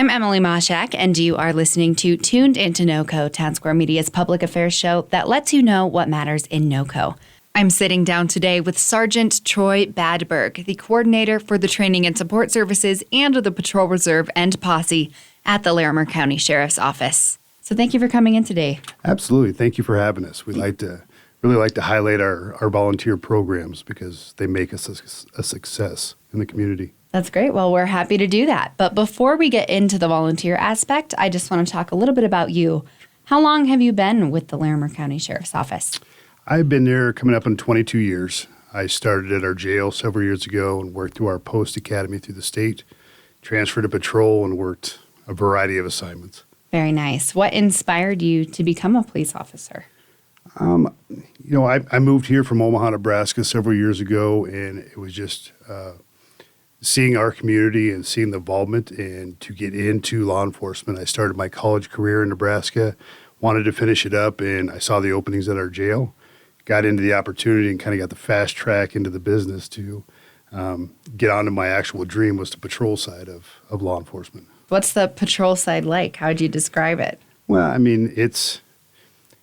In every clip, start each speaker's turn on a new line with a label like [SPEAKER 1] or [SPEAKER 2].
[SPEAKER 1] I'm Emily Mashak, and you are listening to Tuned into NoCo, Town Square Media's public affairs show that lets you know what matters in NoCo. I'm sitting down today with Sergeant Troy Badberg, the coordinator for the Training and Support Services and the Patrol Reserve and Posse at the Larimer County Sheriff's Office. So thank you for coming in today.
[SPEAKER 2] Absolutely. Thank you for having us. We really like to highlight our volunteer programs because they make us a success in the community.
[SPEAKER 1] That's great. Well, we're happy to do that. But before we get into the volunteer aspect, I just want to talk a little bit about you. How long have you been with the Larimer County Sheriff's Office?
[SPEAKER 2] I've been there coming up on 22 years. I started at our jail several years ago and worked through our post academy through the state, transferred to patrol, and worked a variety of assignments.
[SPEAKER 1] Very nice. What inspired you to become a police officer?
[SPEAKER 2] I moved here from Omaha, Nebraska several years ago, and it was just seeing our community and seeing the involvement and to get into law enforcement. I started my college career in Nebraska, wanted to finish it up, and I saw the openings at our jail, got into the opportunity and kind of got the fast track into the business to get onto my actual dream was the patrol side of law enforcement.
[SPEAKER 1] What's the patrol side like? How would you describe it?
[SPEAKER 2] Well, I mean, it's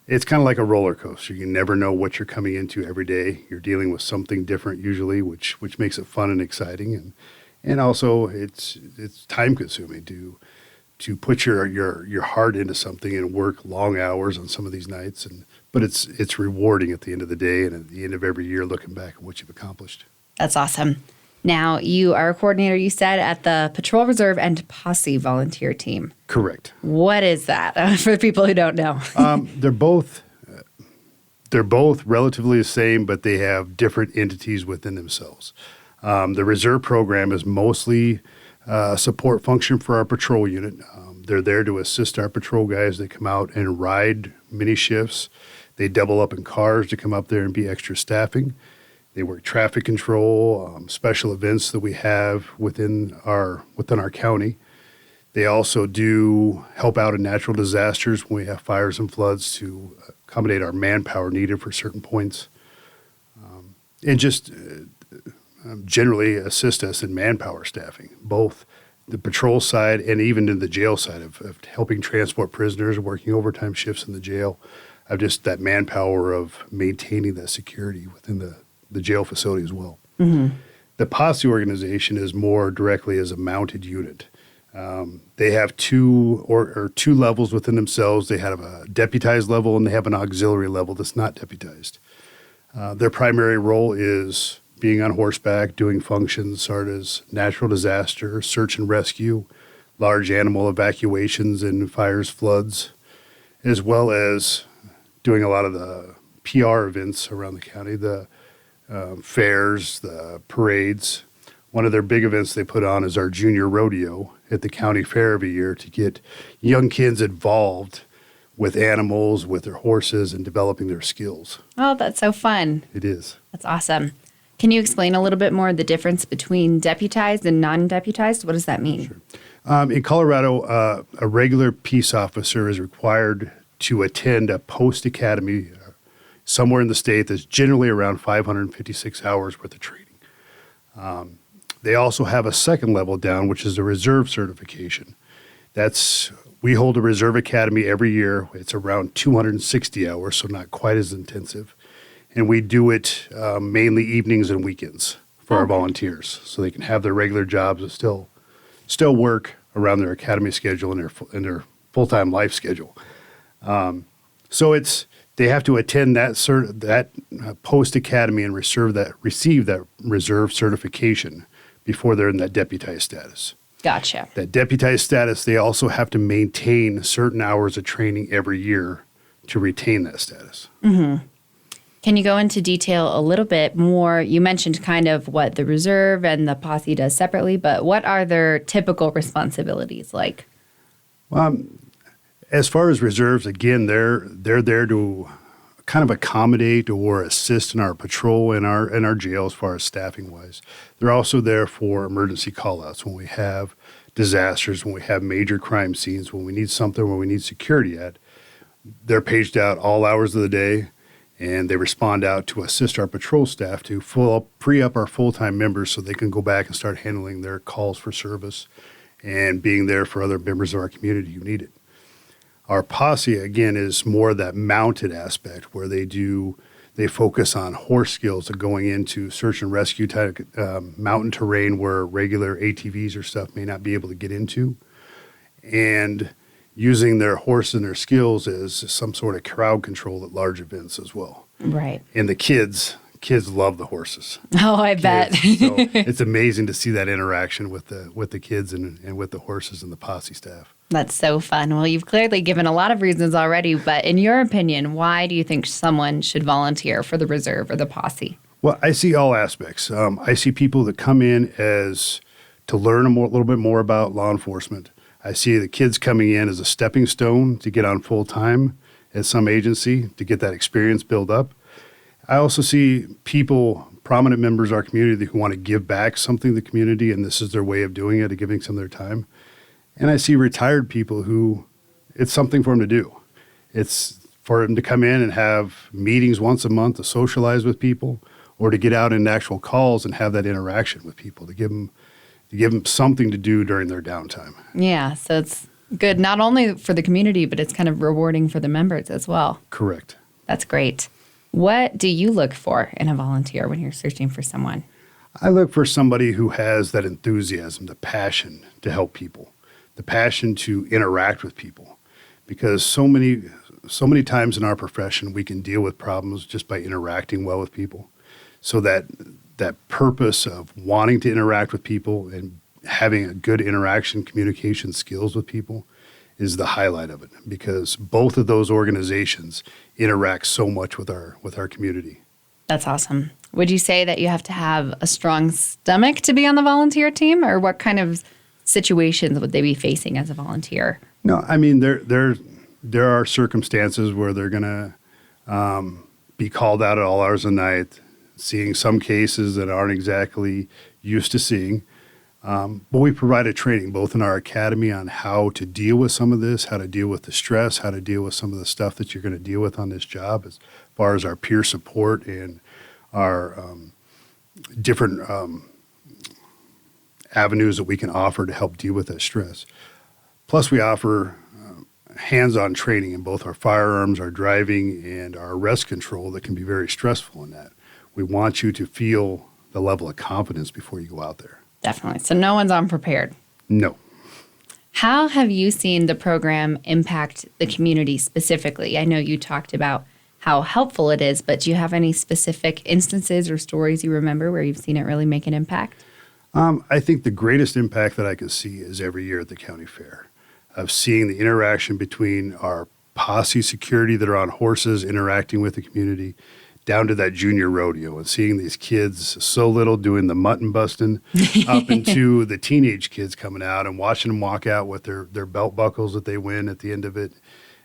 [SPEAKER 2] kind of like a roller coaster. You never know what you're coming into every day. You're dealing with something different usually, which makes it fun and exciting. And also it's time consuming to put your heart into something and work long hours on some of these nights. But it's rewarding at the end of the day and at the end of every year looking back at what you've accomplished.
[SPEAKER 1] That's awesome. Now, you are a coordinator, you said, at the Patrol Reserve and Posse volunteer team.
[SPEAKER 2] Correct.
[SPEAKER 1] What is that for people who don't know?
[SPEAKER 2] They're both relatively the same, but they have different entities within themselves. The reserve program is mostly a support function for our patrol unit. They're there to assist our patrol guys. They come out and ride mini shifts. They double up in cars to come up there and be extra staffing. They work traffic control, special events that we have within our county. They also do help out in natural disasters when we have fires and floods to accommodate our manpower needed for certain points, and just generally assist us in manpower staffing, both the patrol side and even in the jail side of helping transport prisoners, working overtime shifts in the jail, of just that manpower of maintaining that security within the jail facility as well. Mm-hmm. The Posse organization is more directly as a mounted unit. They have two levels within themselves. They have a deputized level and they have an auxiliary level that's not deputized. Their primary role is being on horseback, doing functions such as natural disaster, search and rescue, large animal evacuations and fires, floods, as well as doing a lot of the PR events around the county, the fairs, the parades. One of their big events they put on is our junior rodeo at the county fair every year to get young kids involved with animals, with their horses, and developing their skills.
[SPEAKER 1] Oh, that's so fun.
[SPEAKER 2] It is.
[SPEAKER 1] That's awesome. Can you explain a little bit more the difference between deputized and non-deputized? What does that mean?
[SPEAKER 2] Sure. In Colorado, a regular peace officer is required to attend a post-academy somewhere in the state that's generally around 556 hours worth of training. They also have a second level down, which is a reserve certification. We hold a reserve academy every year. It's around 260 hours, so not quite as intensive. And we do it mainly evenings and weekends for our volunteers, so they can have their regular jobs and still work around their academy schedule and their full-time life schedule. So they have to attend that post academy and receive that reserve certification before they're in that deputized status.
[SPEAKER 1] Gotcha.
[SPEAKER 2] That deputized status, they also have to maintain certain hours of training every year to retain that status.
[SPEAKER 1] Mm-hmm. Can you go into detail a little bit more? You mentioned kind of what the reserve and the posse does separately, but what are their typical responsibilities like?
[SPEAKER 2] As far as reserves, again, they're there to kind of accommodate or assist in our patrol and our jail as far as staffing wise. They're also there for emergency call-outs when we have disasters, when we have major crime scenes, when we need something, when we need security at. They're paged out all hours of the day, and they respond out to assist our patrol staff to free up our full-time members so they can go back and start handling their calls for service and being there for other members of our community who need it. Our posse, again, is more that mounted aspect where they focus on horse skills of going into search and rescue type mountain terrain where regular ATVs or stuff may not be able to get into, and using their horse and their skills as some sort of crowd control at large events as well.
[SPEAKER 1] Right.
[SPEAKER 2] And the kids love the horses.
[SPEAKER 1] Oh, I bet.
[SPEAKER 2] So it's amazing to see that interaction with the kids and with the horses and the posse staff.
[SPEAKER 1] That's so fun. Well, you've clearly given a lot of reasons already, but in your opinion, why do you think someone should volunteer for the reserve or the posse?
[SPEAKER 2] Well, I see all aspects. I see people that come in as to learn a little bit more about law enforcement. I see the kids coming in as a stepping stone to get on full time at some agency to get that experience built up. I also see people, prominent members of our community who want to give back something to the community, and this is their way of doing it, of giving some of their time. And I see retired people who it's something for them to do. It's for them to come in and have meetings once a month to socialize with people, or to get out in actual calls and have that interaction with people, to give them something to do during their downtime.
[SPEAKER 1] Yeah, so it's good not only for the community, but it's kind of rewarding for the members as well.
[SPEAKER 2] Correct.
[SPEAKER 1] That's great. What do you look for in a volunteer when you're searching for someone?
[SPEAKER 2] I look for somebody who has that enthusiasm, the passion to help people, the passion to interact with people, because so many times in our profession we can deal with problems just by interacting well with people. So that purpose of wanting to interact with people and having a good interaction, communication skills with people is the highlight of it, because both of those organizations interact so much with our community.
[SPEAKER 1] That's awesome. Would you say that you have to have a strong stomach to be on the volunteer team, or what kind of situations would they be facing as a volunteer?
[SPEAKER 2] No, I mean, there are circumstances where they're going to be called out at all hours of the night, seeing some cases that aren't exactly used to seeing. But we provided training both in our academy on how to deal with some of this, how to deal with the stress, how to deal with some of the stuff that you're going to deal with on this job, as far as our peer support and our different avenues that we can offer to help deal with that stress. Plus, we offer hands-on training in both our firearms, our driving, and our arrest control that can be very stressful in that. We want you to feel the level of confidence before you go out there.
[SPEAKER 1] Definitely. So no one's unprepared.
[SPEAKER 2] No.
[SPEAKER 1] How have you seen the program impact the community specifically? I know you talked about how helpful it is, but do you have any specific instances or stories you remember where you've seen it really make an impact?
[SPEAKER 2] I think the greatest impact that I can see is every year at the county fair, of seeing the interaction between our posse security that are on horses interacting with the community, down to that junior rodeo, and seeing these kids so little doing the mutton busting up into the teenage kids coming out and watching them walk out with their belt buckles that they win at the end of it,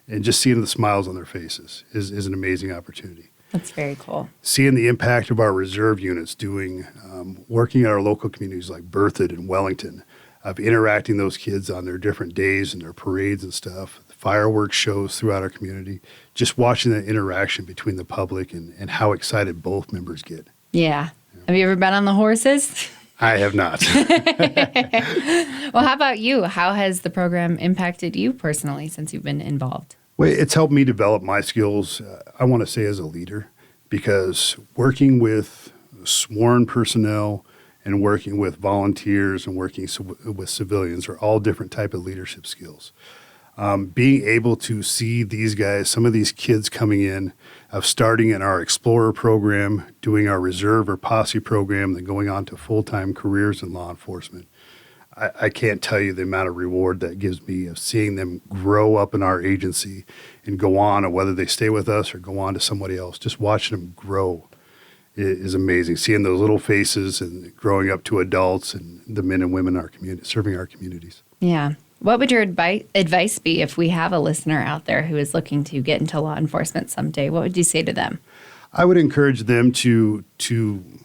[SPEAKER 2] and just seeing the smiles on their faces is an amazing opportunity.
[SPEAKER 1] That's very cool.
[SPEAKER 2] Seeing the impact of our reserve units doing, working at our local communities like Berthoud and Wellington, of interacting those kids on their different days and their parades and stuff, the fireworks shows throughout our community, just watching that interaction between the public and how excited both members get.
[SPEAKER 1] Yeah. Have you ever been on the horses?
[SPEAKER 2] I have not.
[SPEAKER 1] Well, how about you? How has the program impacted you personally since you've been involved?
[SPEAKER 2] Well, it's helped me develop my skills, I want to say, as a leader, because working with sworn personnel and working with volunteers and working with civilians are all different type of leadership skills. Being able to see these guys, some of these kids coming in, of starting in our Explorer program, doing our Reserve or Posse program, then going on to full-time careers in law enforcement. I can't tell you the amount of reward that gives me of seeing them grow up in our agency and go on, or whether they stay with us or go on to somebody else. Just watching them grow is amazing. Seeing those little faces and growing up to adults and the men and women in our community, serving our communities.
[SPEAKER 1] Yeah. What would your advice be if we have a listener out there who is looking to get into law enforcement someday? What would you say to them?
[SPEAKER 2] I would encourage them to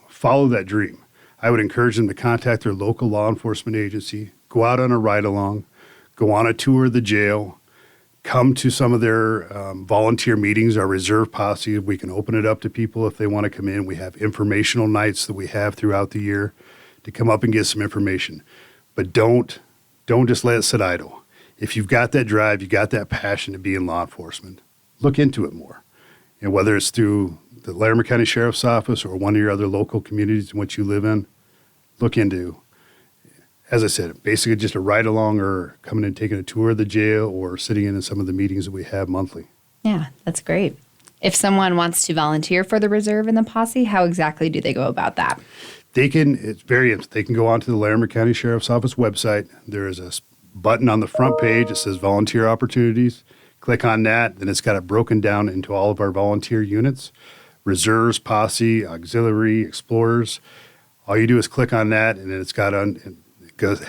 [SPEAKER 2] follow that dream. I would encourage them to contact their local law enforcement agency, go out on a ride-along, go on a tour of the jail, come to some of their volunteer meetings, our reserve posse. We can open it up to people if they want to come in. We have informational nights that we have throughout the year to come up and get some information. But don't Don't just let it sit idle. If you've got that drive, you got that passion to be in law enforcement, look into it more. Whether it's through the Larimer County Sheriff's Office or one of your other local communities in which you live in, look into, as I said, basically just a ride along or coming and taking a tour of the jail or sitting in some of the meetings that we have monthly.
[SPEAKER 1] Yeah, that's great. If someone wants to volunteer for the reserve and the posse, how exactly do they go about that?
[SPEAKER 2] It's very interesting. They can go onto the Larimer County Sheriff's Office website. There is a button on the front page that says volunteer opportunities. Click on that, then it's got it broken down into all of our volunteer units, reserves, posse, auxiliary, explorers. All you do is click on that, and then it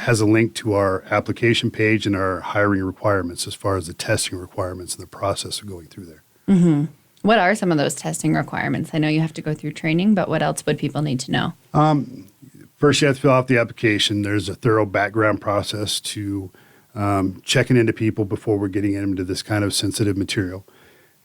[SPEAKER 2] has a link to our application page and our hiring requirements as far as the testing requirements and the process of going through there.
[SPEAKER 1] Mm-hmm. What are some of those testing requirements? I know you have to go through training, but what else would people need to know?
[SPEAKER 2] First, you have to fill out the application. There's a thorough background process to checking into people before we're getting into this kind of sensitive material.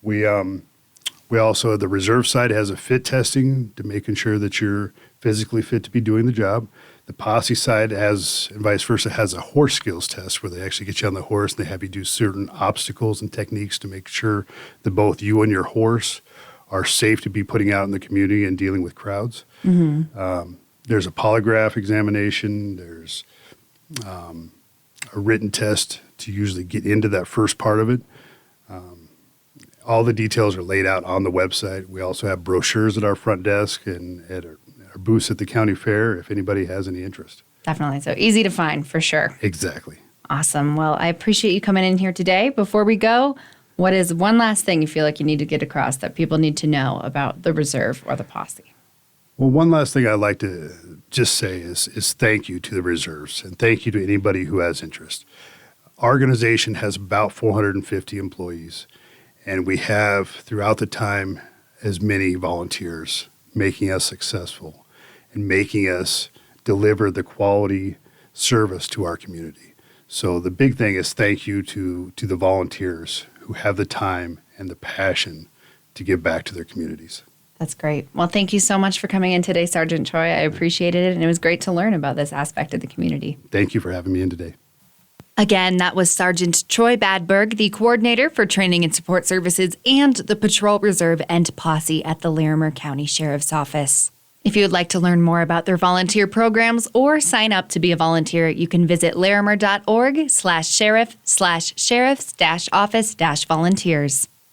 [SPEAKER 2] We also, the reserve side has a fit testing to making sure that you're physically fit to be doing the job. The posse side has, and vice versa, has a horse skills test where they actually get you on the horse and they have you do certain obstacles and techniques to make sure that both you and your horse are safe to be putting out in the community and dealing with crowds. Mm-hmm. There's a polygraph examination. There's a written test to usually get into that first part of it. All the details are laid out on the website. We also have brochures at our front desk and at our booths at the county fair if anybody has any interest.
[SPEAKER 1] Definitely. So easy to find for sure.
[SPEAKER 2] Exactly.
[SPEAKER 1] Awesome. Well, I appreciate you coming in here today. Before we go, what is one last thing you feel like you need to get across that people need to know about the reserve or the posse?
[SPEAKER 2] Well, one last thing I'd like to just say is thank you to the reserves and thank you to anybody who has interest. Our organization has about 450 employees, and we have throughout the time as many volunteers making us successful and making us deliver the quality service to our community. So the big thing is thank you to the volunteers who have the time and the passion to give back to their communities.
[SPEAKER 1] That's great. Well, thank you so much for coming in today, Sergeant Troy. I appreciated it, and it was great to learn about this aspect of the community.
[SPEAKER 2] Thank you for having me in today.
[SPEAKER 1] Again, that was Sergeant Troy Badberg, the coordinator for training and support services and the Patrol Reserve and Posse at the Larimer County Sheriff's Office. If you would like to learn more about their volunteer programs or sign up to be a volunteer, you can visit larimer.org/sheriff/sheriffs-office-volunteers.